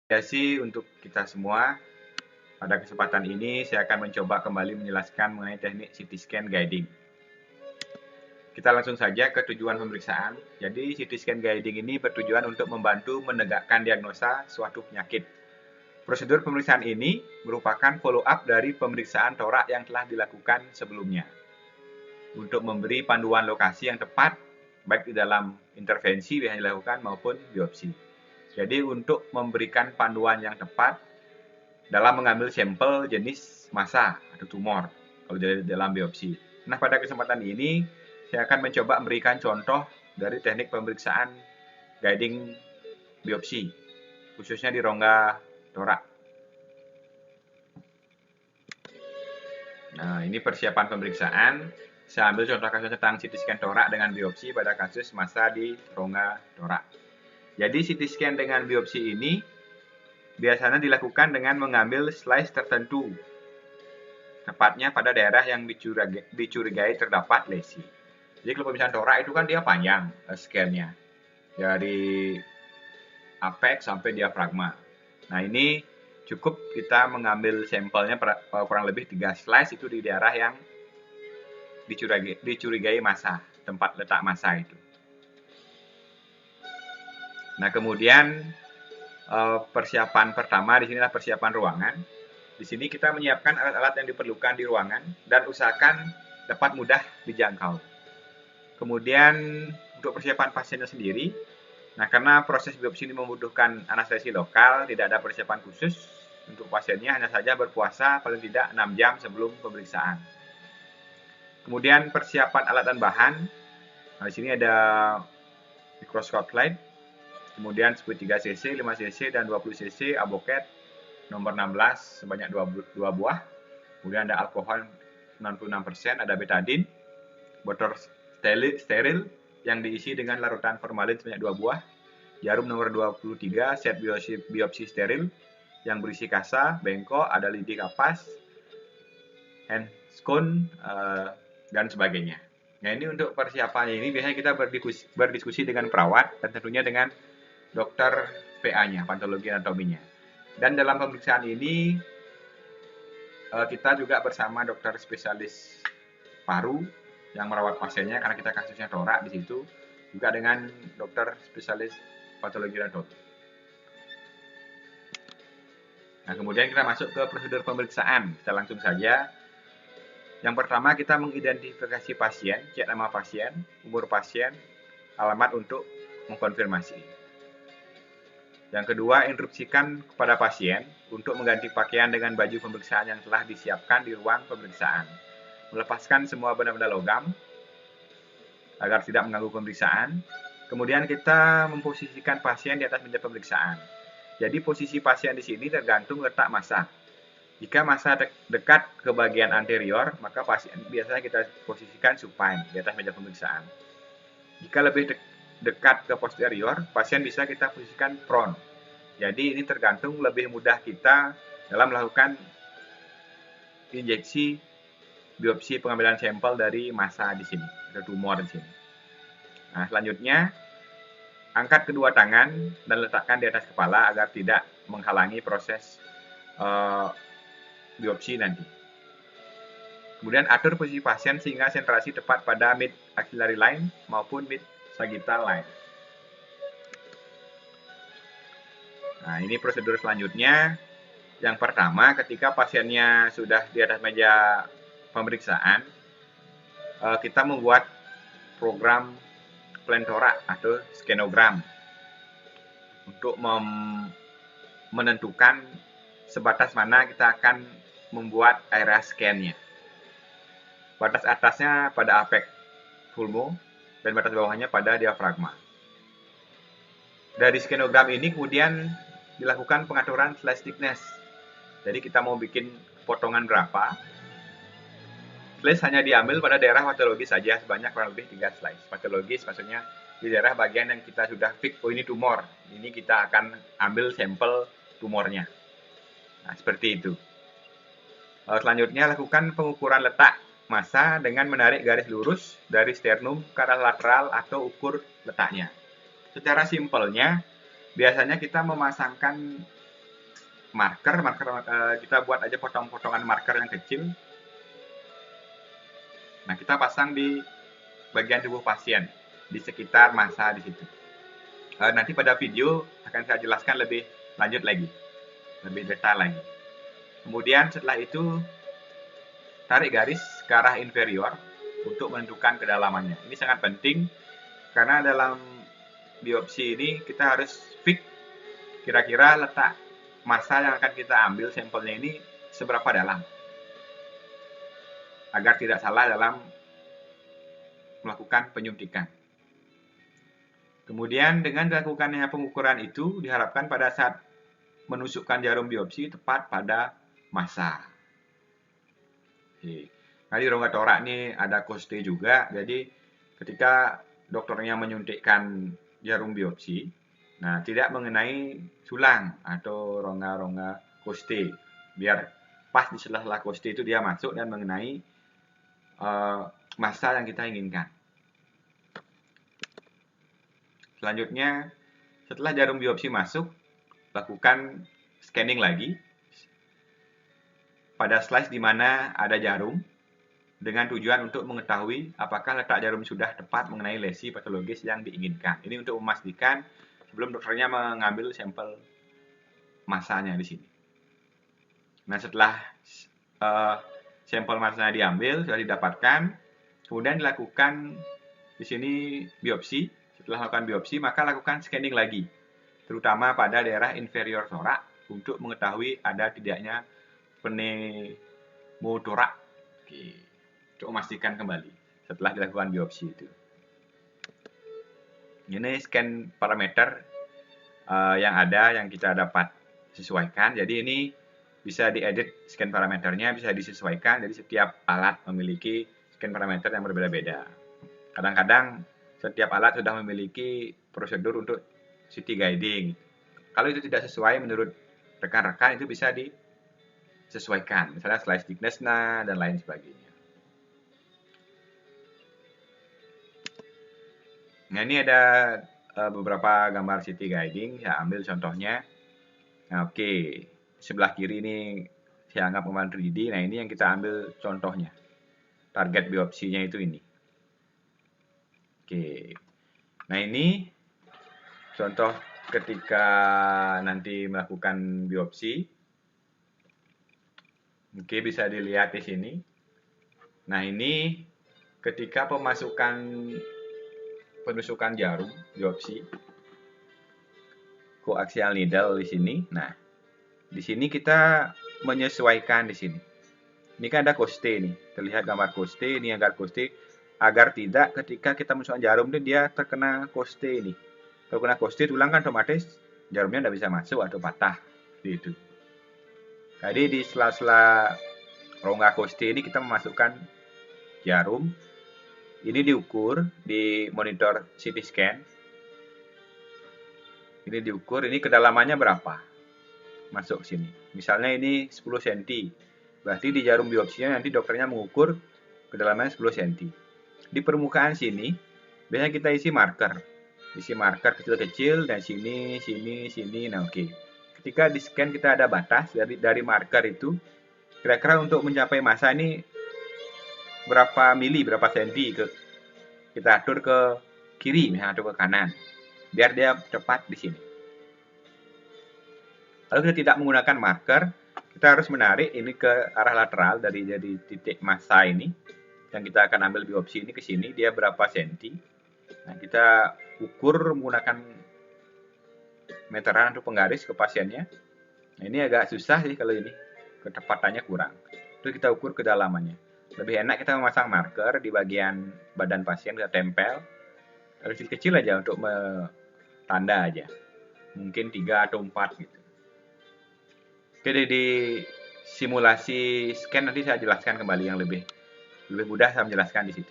Apresiasi untuk kita semua. Pada kesempatan ini saya akan mencoba kembali menjelaskan mengenai teknik CT scan guiding. Kita langsung saja ke tujuan pemeriksaan. Jadi CT scan guiding ini bertujuan untuk membantu menegakkan diagnosa suatu penyakit. Prosedur pemeriksaan ini merupakan follow up dari pemeriksaan torak yang telah dilakukan sebelumnya untuk memberi panduan lokasi yang tepat baik di dalam intervensi yang dilakukan maupun biopsi. Jadi untuk memberikan panduan yang tepat dalam mengambil sampel jenis massa atau tumor kalau dalam biopsi. Nah, pada kesempatan ini saya akan mencoba memberikan contoh dari teknik pemeriksaan guiding biopsi, khususnya di rongga torak. Nah, ini persiapan pemeriksaan. Saya ambil contoh kasus tentang CT scan torak dengan biopsi pada kasus massa di rongga torak. Jadi CT scan dengan biopsi ini biasanya dilakukan dengan mengambil slice tertentu, tepatnya pada daerah yang dicurigai terdapat lesi. Jadi kalau pemeriksaan torak itu kan dia panjang scan-nya, dari apex sampai diafragma. Nah, ini cukup kita mengambil sampelnya kurang lebih 3 slice itu di daerah yang dicurigai massa, tempat letak massa itu. Nah, kemudian persiapan pertama di sini adalah persiapan ruangan. Di sini kita menyiapkan alat-alat yang diperlukan di ruangan dan usahakan dapat mudah dijangkau. Kemudian untuk persiapan pasiennya sendiri, nah karena proses biopsi ini membutuhkan anestesi lokal, tidak ada persiapan khusus untuk pasiennya, hanya saja berpuasa paling tidak 6 jam sebelum pemeriksaan. Kemudian persiapan alat dan bahan. Nah, di sini ada mikroskop slide, kemudian 3 cc, 5 cc, dan 20 cc avocat nomor 16 sebanyak 2 buah. Kemudian ada alkohol 66%, ada betadine, botol steril yang diisi dengan larutan formalin sebanyak 2 buah, jarum nomor 23, set biopsi steril yang berisi kasa, bengkok, ada lidi kapas, hand scone, dan sebagainya. Nah, ini untuk persiapannya ini biasanya kita berdiskusi dengan perawat dan tentunya dengan dokter PA-nya, patologi anatominya. Dan dalam pemeriksaan ini kita juga bersama dokter spesialis paru yang merawat pasiennya karena kita kasusnya torak di situ, juga dengan dokter spesialis patologi anatomi. Nah, kemudian kita masuk ke prosedur pemeriksaan. Kita langsung saja. Yang pertama kita mengidentifikasi pasien, cek nama pasien, umur pasien, alamat untuk mengkonfirmasi. Yang kedua, instruksikan kepada pasien untuk mengganti pakaian dengan baju pemeriksaan yang telah disiapkan di ruang pemeriksaan. Melepaskan semua benda-benda logam agar tidak mengganggu pemeriksaan. Kemudian kita memposisikan pasien di atas meja pemeriksaan. Jadi posisi pasien di sini tergantung letak massa. Jika massa dekat ke bagian anterior, maka pasien biasanya kita posisikan supine di atas meja pemeriksaan. Jika lebih dekat ke posterior, pasien bisa kita posisikan prone. Jadi ini tergantung lebih mudah kita dalam melakukan injeksi biopsi pengambilan sampel dari massa di sini, ada tumor di sini. Nah, selanjutnya angkat kedua tangan dan letakkan di atas kepala agar tidak menghalangi proses biopsi nanti. Kemudian atur posisi pasien sehingga sentrasi tepat pada mid axillary line maupun mid sagittal line. Nah, ini prosedur selanjutnya. Yang pertama, ketika pasiennya sudah di atas meja pemeriksaan, kita membuat program plan torak atau skenogram untuk menentukan sebatas mana kita akan membuat area scan-nya. Batas atasnya pada apex pulmo dan batas bawahnya pada diafragma. Dari skenogram ini kemudian dilakukan pengaturan slice thickness. Jadi kita mau bikin potongan berapa, slice hanya diambil pada daerah patologis saja sebanyak kurang lebih 3 slice. Patologis maksudnya di daerah bagian yang kita sudah fix, oh ini tumor, ini kita akan ambil sampel tumornya. Nah, seperti itu. Selanjutnya lakukan pengukuran letak massa dengan menarik garis lurus dari sternum ke arah lateral atau ukur letaknya. Secara simpelnya, biasanya kita memasangkan marker, kita buat aja potong-potongan marker yang kecil. Nah, kita pasang di bagian tubuh pasien, di sekitar massa di situ. Nanti pada video akan saya jelaskan lebih lanjut lagi, lebih detail lagi. Kemudian setelah itu tarik garis ke arah inferior untuk menentukan kedalamannya. Ini sangat penting karena dalam biopsi ini kita harus fix kira-kira letak massa yang akan kita ambil sampelnya ini seberapa dalam, agar tidak salah dalam melakukan penyuntikan. Kemudian dengan dilakukannya pengukuran itu diharapkan pada saat menusukkan jarum biopsi tepat pada massa. Nah, di rongga torak ini ada koste juga, jadi ketika dokternya menyuntikkan jarum biopsi, nah tidak mengenai sulang atau rongga-rongga koste, biar pas di sela-sela koste itu dia masuk dan mengenai massa yang kita inginkan. Selanjutnya, setelah jarum biopsi masuk, lakukan scanning lagi pada slice di mana ada jarum dengan tujuan untuk mengetahui apakah letak jarum sudah tepat mengenai lesi patologis yang diinginkan. Ini untuk memastikan sebelum dokternya mengambil sampel massanya di sini. Nah, setelah sampel massanya diambil, sudah didapatkan, kemudian dilakukan di sini biopsi. Setelah melakukan biopsi, maka lakukan scanning lagi, terutama pada daerah inferior torak untuk mengetahui ada tidaknya pneumotorak. Oke. Untuk memastikan kembali setelah dilakukan biopsi itu. Ini scan parameter yang ada yang kita dapat sesuaikan. Jadi ini bisa diedit scan parameternya, bisa disesuaikan. Jadi setiap alat memiliki scan parameter yang berbeda-beda. Kadang-kadang setiap alat sudah memiliki prosedur untuk CT guiding. Kalau itu tidak sesuai menurut rekan-rekan, itu bisa disesuaikan. Misalnya slice thickness dan lain sebagainya. Nah, ini ada beberapa gambar CT guiding, saya ambil contohnya. Nah, oke. Sebelah kiri ini saya anggap gambar 3D. Nah, ini yang kita ambil contohnya. Target biopsinya itu ini. Oke. Nah, ini contoh ketika nanti melakukan biopsi. Oke, bisa dilihat di sini. Nah, ini ketika penusukan jarum biopsi coaxial needle di sini. Nah, di sini kita menyesuaikan di sini. Ini kan ada koste nih, terlihat gambar koste, ini agar koste, agar tidak ketika kita masukkan jarum ini dia terkena koste ini. Kalau kena koste tulang kan otomatis jarumnya tidak bisa masuk atau patah, gitu. Jadi di sela-sela rongga koste ini kita memasukkan jarum. Ini diukur di monitor CT scan. Ini diukur, ini kedalamannya berapa? Masuk sini. Misalnya ini 10 cm. Berarti di jarum biopsinya nanti dokternya mengukur kedalamannya 10 cm. Di permukaan sini biasanya kita isi marker. Isi marker kecil-kecil dan sini. Nah, oke. Ketika di scan kita ada batas dari marker itu, kira-kira untuk mencapai massa ini berapa mili, berapa senti kita atur ke kiri misalnya atau ke kanan. Biar dia tepat di sini. Kalau kita tidak menggunakan marker, kita harus menarik ini ke arah lateral dari titik massa ini yang kita akan ambil biopsi ini ke sini, dia berapa senti. Nah, kita ukur menggunakan meteran atau penggaris ke pasiennya. Nah, ini agak susah sih kalau ini, ketepatannya kurang. Itu kita ukur kedalamannya. Lebih enak kita memasang marker di bagian badan pasien, kita tempel kecil-kecil aja untuk tanda aja. Mungkin 3 atau 4 gitu. Oke, di simulasi scan nanti saya jelaskan kembali yang lebih mudah saya menjelaskan di situ.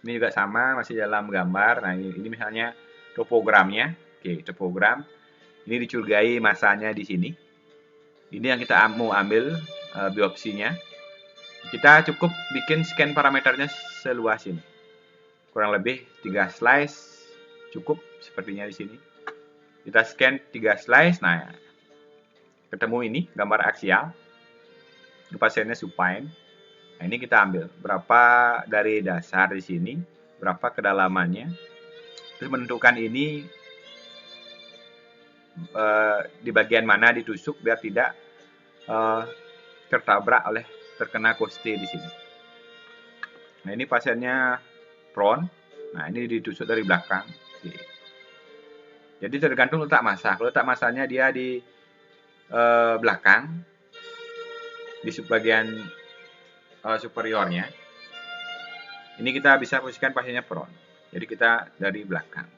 Ini juga sama, masih dalam gambar. Nah, ini misalnya topogramnya. Oke, topogram. Ini dicurigai massanya di sini. Ini yang kita mau ambil biopsinya. Kita cukup bikin scan parameternya seluas ini. Kurang lebih 3 slice cukup sepertinya di sini. Kita scan 3 slice. Nah, ketemu ini gambar aksial, pasiennya supine. Nah, ini kita ambil berapa dari dasar di sini, berapa kedalamannya, terus menentukan ini di bagian mana ditusuk biar tidak tertabrak oleh terkena koste di sini. Nah, ini pasiennya prone. Nah, ini ditusuk dari belakang. Oke. Jadi tergantung letak massa. Kalau letak massanya dia di belakang, di bagian superiornya, ini kita bisa posisikan pasiennya prone. Jadi kita dari belakang.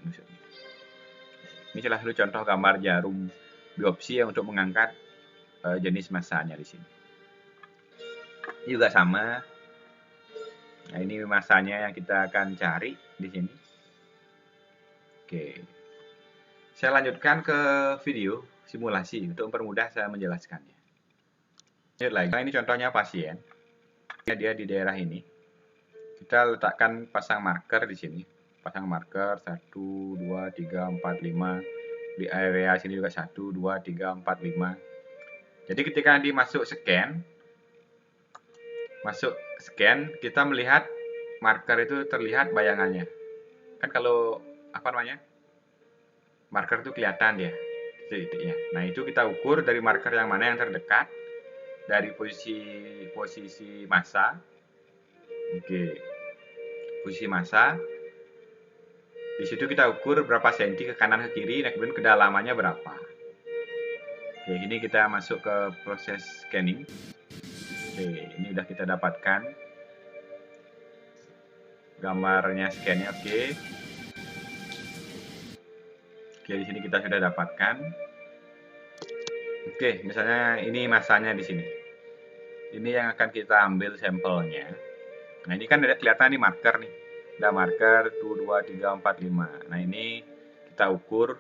Ini salah satu contoh gambar jarum biopsi untuk mengangkat jenis massanya di sini. Ini juga sama. Nah, ini massanya yang kita akan cari di sini. Oke. Saya lanjutkan ke video simulasi untuk mempermudah saya menjelaskannya. Lanjut lagi. Nah, ini contohnya pasien. Dia di daerah ini. Kita letakkan pasang marker di sini. Pasang marker 1, 2, 3, 4, 5. Di area sini juga 1, 2, 3, 4, 5. Jadi ketika nanti masuk scan, kita melihat marker itu terlihat bayangannya. Kan kalau marker itu kelihatan ya titiknya. Nah, itu kita ukur dari marker yang mana yang terdekat dari posisi massa. Oke. Posisi massa. Di situ kita ukur berapa senti ke kanan ke kiri, dan kemudian kedalamannya berapa. Oke, ini kita masuk ke proses scanning. Oke, ini udah kita dapatkan gambarnya, scan-nya. Oke, di sini kita sudah dapatkan. Oke, misalnya ini massanya di sini. Ini yang akan kita ambil sampelnya. Nah, ini kan ada kelihatan nih marker nih. Ada marker 1, 2, 3, 4, 5. Nah, ini kita ukur.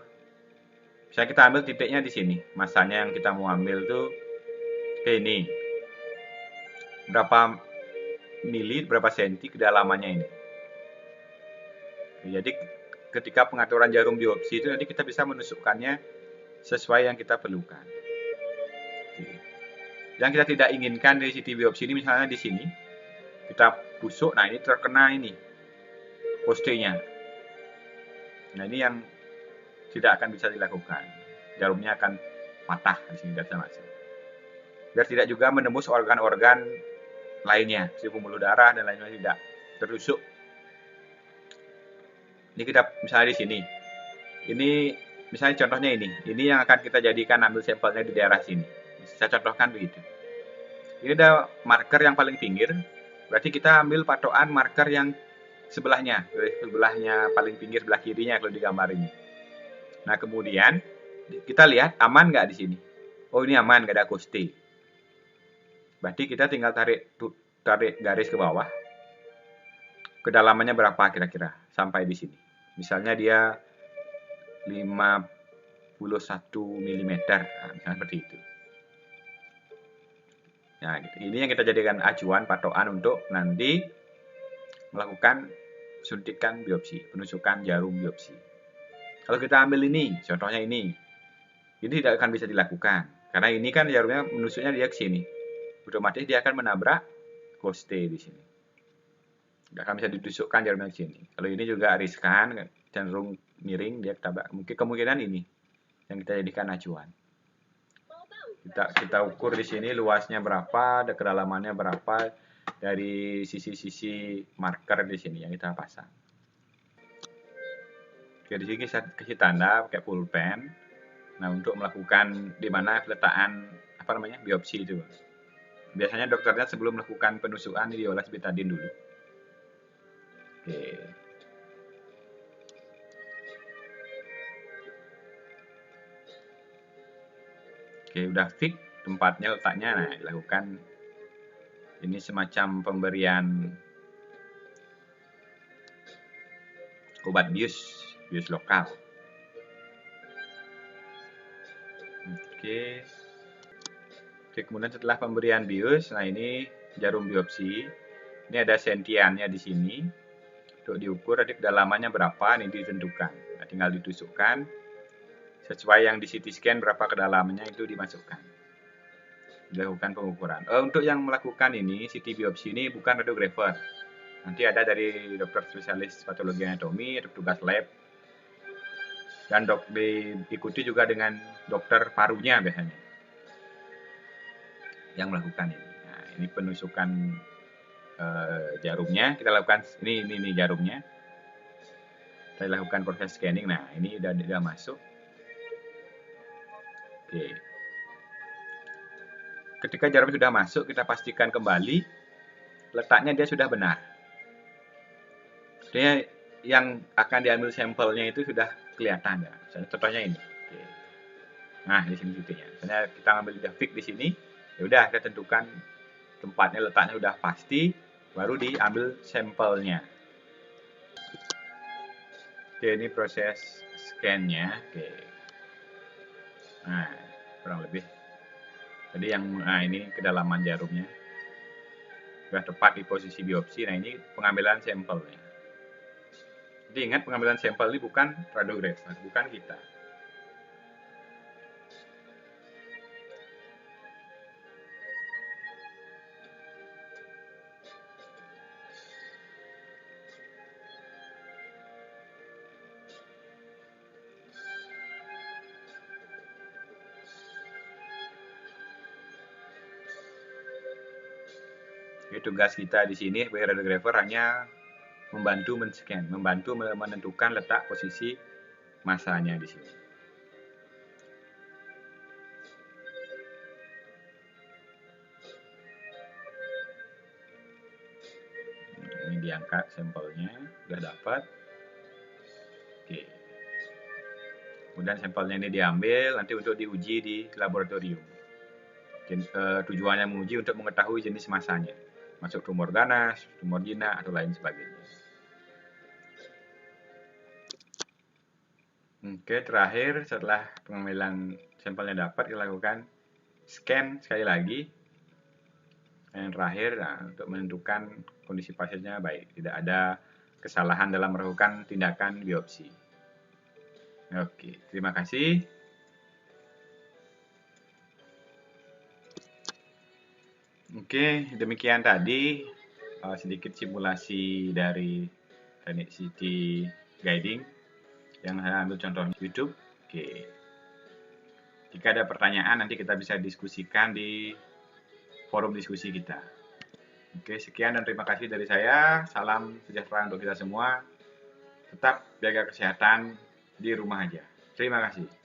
Misalnya kita ambil titiknya di sini. Massanya yang kita mau ambil tuh ini. Berapa mili, berapa senti kedalamannya ini. Jadi ketika pengaturan jarum biopsi itu nanti kita bisa menusukkannya sesuai yang kita perlukan. Yang kita tidak inginkan dari CT biopsi ini, misalnya di sini kita tusuk, nah ini terkena ini postenya. Nah, ini yang tidak akan bisa dilakukan. Jarumnya akan patah di sini, tidak bisa masuk. Biar tidak juga menembus organ-organ lainnya, seperti pembuluh darah dan lain-lain, tidak tertusuk. Ini kita misalnya di sini. Ini misalnya contohnya ini yang akan kita jadikan ambil sampelnya di daerah sini. Saya contohkan begitu. Ini ada marker yang paling pinggir, berarti kita ambil patokan marker yang sebelahnya paling pinggir sebelah kirinya kalau digambar ini. Nah, kemudian kita lihat aman nggak di sini. Oh, ini aman, nggak ada koste. Berarti kita tinggal tarik garis ke bawah. Kedalamannya berapa kira-kira sampai di sini. Misalnya dia 51 mm, nah, misalnya seperti itu. Nah, gitu. Ini yang kita jadikan acuan patokan untuk nanti melakukan suntikan biopsi, penusukan jarum biopsi. Kalau kita ambil ini, contohnya ini tidak akan bisa dilakukan. Karena ini kan jarumnya menusuknya dia ke sini. Otomatis dia akan menabrak koste di sini. Tidak akan bisa ditusukkan jarumnya ke sini. Kalau ini juga riskan, cenderung miring, dia tabrak. Mungkin kemungkinan ini yang kita jadikan acuan. Kita ukur di sini luasnya berapa, kedalamannya berapa dari sisi-sisi marker di sini yang kita pasang. Oke, di sini saya kasih tanda pakai pulpen. Nah, untuk melakukan di mana peletakan biopsi itu. Biasanya dokternya sebelum melakukan penusukan ini dioles betadine dulu. Oke, udah fix tempatnya, letaknya. Nah, dilakukan ini semacam pemberian obat bius lokal. Oke, kemudian setelah pemberian bius, nah ini jarum biopsi. Ini ada sentiannya di sini. Untuk diukur, nanti kedalamannya berapa, ini ditentukan. Nah, tinggal ditusukkan. Sesuai yang di CT scan berapa kedalamannya itu dimasukkan. dilakukan pengukuran. Untuk yang melakukan ini CT biopsi ini bukan radiografer. Nanti ada dari dokter spesialis patologi anatomi atau tugas lab, dan diikuti juga dengan dokter parunya biasanya yang melakukan ini. Nah, ini penusukan jarumnya kita lakukan, ini jarumnya. Kita lakukan proses scanning. Nah, ini udah masuk. Oke. Ketika jarum sudah masuk, kita pastikan kembali letaknya dia sudah benar. Artinya yang akan diambil sampelnya itu sudah kelihatan ya. Misalnya contohnya ini. Oke. Nah, di sini titiknya. Misalnya kita ambil grafik di sini, ya udah kita tentukan tempatnya, letaknya udah pasti, baru diambil sampelnya. Oke, ini proses scan-nya. Oke. Nah, kurang lebih. Jadi ini kedalaman jarumnya. Sudah tepat di posisi biopsi. Nah, ini pengambilan sampelnya. Jadi ingat, pengambilan sampel ini bukan radiografer, bukan kita. Jadi tugas kita di sini sebagai radiografer hanya membantu men-scan, membantu menentukan letak posisi masanya di sini. Ini diangkat sampelnya, sudah dapat. Oke. Kemudian sampelnya ini diambil nanti untuk diuji di laboratorium. Tujuannya menguji untuk mengetahui jenis masanya, masuk tumor ganas, tumor jinak, atau lain sebagainya. Oke, terakhir setelah pengambilan sampelnya dapat, kita lakukan scan sekali lagi. Yang terakhir, untuk menentukan kondisi pasiennya baik, tidak ada kesalahan dalam melakukan tindakan biopsi. Oke, terima kasih. Oke, demikian tadi sedikit simulasi dari teknik CT guiding yang saya ambil contoh YouTube. Oke. Jika ada pertanyaan, nanti kita bisa diskusikan di forum diskusi kita. Oke, sekian dan terima kasih dari saya. Salam sejahtera untuk kita semua. Tetap jaga kesehatan di rumah aja. Terima kasih.